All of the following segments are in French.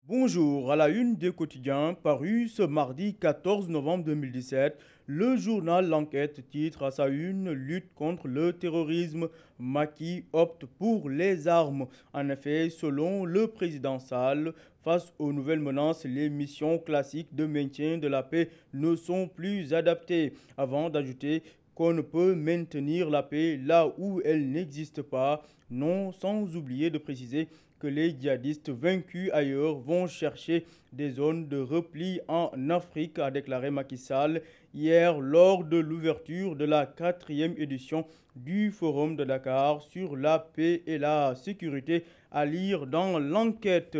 Bonjour, à la une des quotidiens, paru ce mardi 14 novembre 2017, le journal L'Enquête titre à sa une Lutte contre le terrorisme. Macky opte pour les armes. En effet, selon le président Sall, face aux nouvelles menaces, les missions classiques de maintien de la paix ne sont plus adaptées. Avant d'ajouter qu'on ne peut maintenir la paix là où elle n'existe pas, non sans oublier de préciser que les djihadistes vaincus ailleurs vont chercher des zones de repli en Afrique, a déclaré Macky Sall hier lors de l'ouverture de la 4e édition du Forum de Dakar sur la paix et la sécurité, à lire dans l'enquête.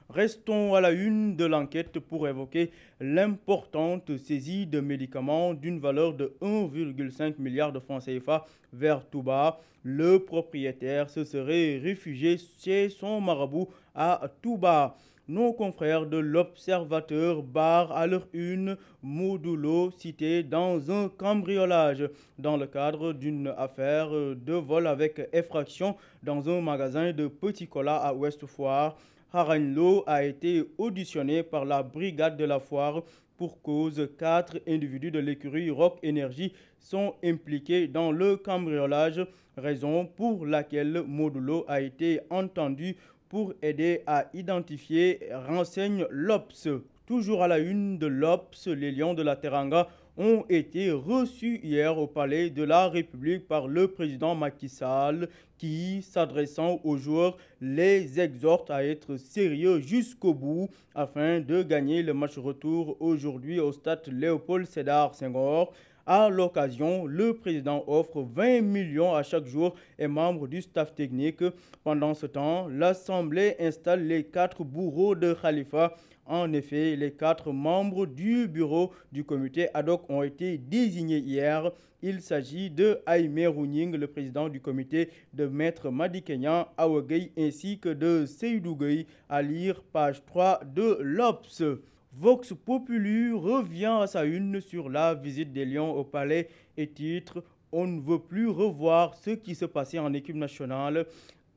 Restons à la une de l'enquête pour évoquer l'importante saisie de médicaments d'une valeur de 1,5 milliard de francs CFA vers Touba. Le propriétaire se serait réfugié chez son marabout à Touba. Nos confrères de l'Observateur barrent à leur une Modulo cité dans un cambriolage dans le cadre d'une affaire de vol avec effraction dans un magasin de petits colas à Ouest Foire. Haragno a été auditionné par la brigade de la foire pour cause. 4 individus de l'écurie Rock Énergie sont impliqués dans le cambriolage, raison pour laquelle Modulo a été entendu pour aider à identifier, renseigne l'Obs. Toujours à la une de l'Obs, les Lions de la Teranga ont été reçus hier au Palais de la République par le président Macky Sall qui, s'adressant aux joueurs, les exhorte à être sérieux jusqu'au bout afin de gagner le match retour aujourd'hui au stade Léopold Sédar Senghor. À l'occasion, le président offre 20 millions à chaque joueur et membre du staff technique. Pendant ce temps, l'Assemblée installe les 4 bourreaux de Khalifa. En effet, les 4 membres du bureau du comité ad hoc ont été désignés hier. Il s'agit de Aïmé Rouning, le président du comité, de Maître Madi Kenyan Awagay ainsi que de Seydou Gueye, à lire page 3 de l'Obs. Vox Populi revient à sa une sur la visite des Lions au palais et titre « On ne veut plus revoir ce qui se passait en équipe nationale »,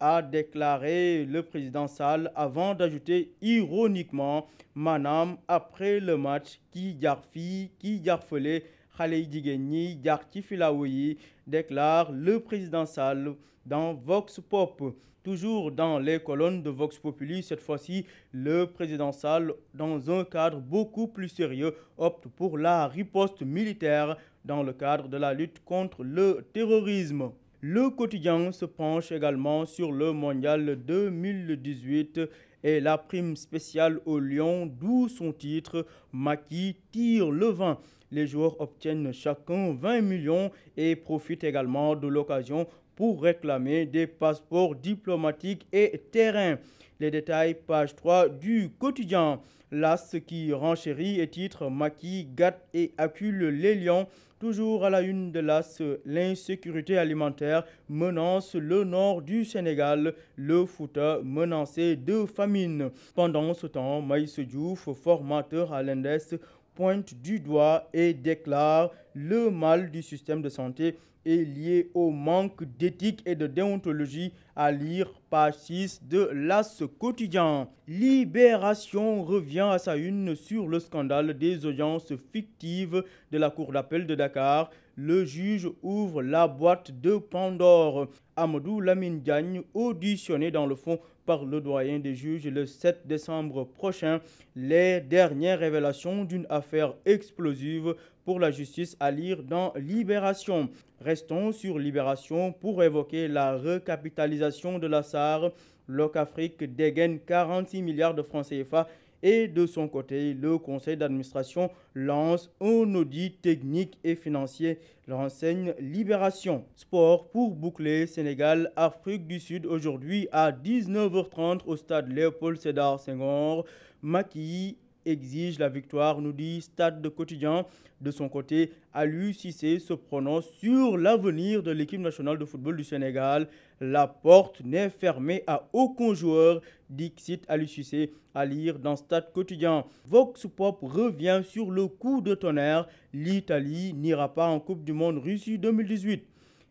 a déclaré le président Sall avant d'ajouter ironiquement « Manam, après le match, qui jarfi, qui jarfelé, Khalei Digeni, Filaoui », déclare le président Sall dans Vox Pop. Toujours dans les colonnes de Vox Populi, cette fois-ci, le président Sall, dans un cadre beaucoup plus sérieux, opte pour la riposte militaire dans le cadre de la lutte contre le terrorisme. Le quotidien se penche également sur le mondial 2018 et la prime spéciale au Lion, d'où son titre « Macky tire le vin ». Les joueurs obtiennent chacun 20 millions et profitent également de l'occasion pour réclamer des passeports diplomatiques et terrains. Les détails, page 3 du quotidien. L'As qui renchérit et titre Macky gâte et accule les Lions. Toujours à la une de l'As, l'insécurité alimentaire menace le nord du Sénégal, le Fouta menacé de famine. Pendant ce temps, Maïs Diouf, formateur à l'Indes, pointe du doigt et déclare le mal du système de santé est lié au manque d'éthique et de déontologie, à lire page 6 de l'As quotidien. Libération revient à sa une sur le scandale des audiences fictives de la Cour d'appel de Dakar. Le juge ouvre la boîte de Pandore. Amadou Lamine Diagne, auditionné dans le fond par le doyen des juges le 7 décembre prochain. Les dernières révélations d'une affaire explosive pour la justice, à lire dans Libération. Restons sur Libération pour évoquer la recapitalisation de la SAR. Locafrique dégaine 46 milliards de francs CFA et de son côté, le conseil d'administration lance un audit technique et financier, renseigne Libération. Sport pour boucler, Sénégal, Afrique du Sud aujourd'hui à 19h30 au stade Léopold Sédar Senghor. Macky exige la victoire, nous dit Stade de Quotidien. De son côté, Aliou Cissé se prononce sur l'avenir de l'équipe nationale de football du Sénégal. La porte n'est fermée à aucun joueur, dixit Aliou Cissé, à lire dans Stade Quotidien. Vox Pop revient sur le coup de tonnerre. L'Italie n'ira pas en Coupe du Monde Russie 2018.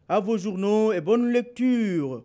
À vos journaux et bonne lecture.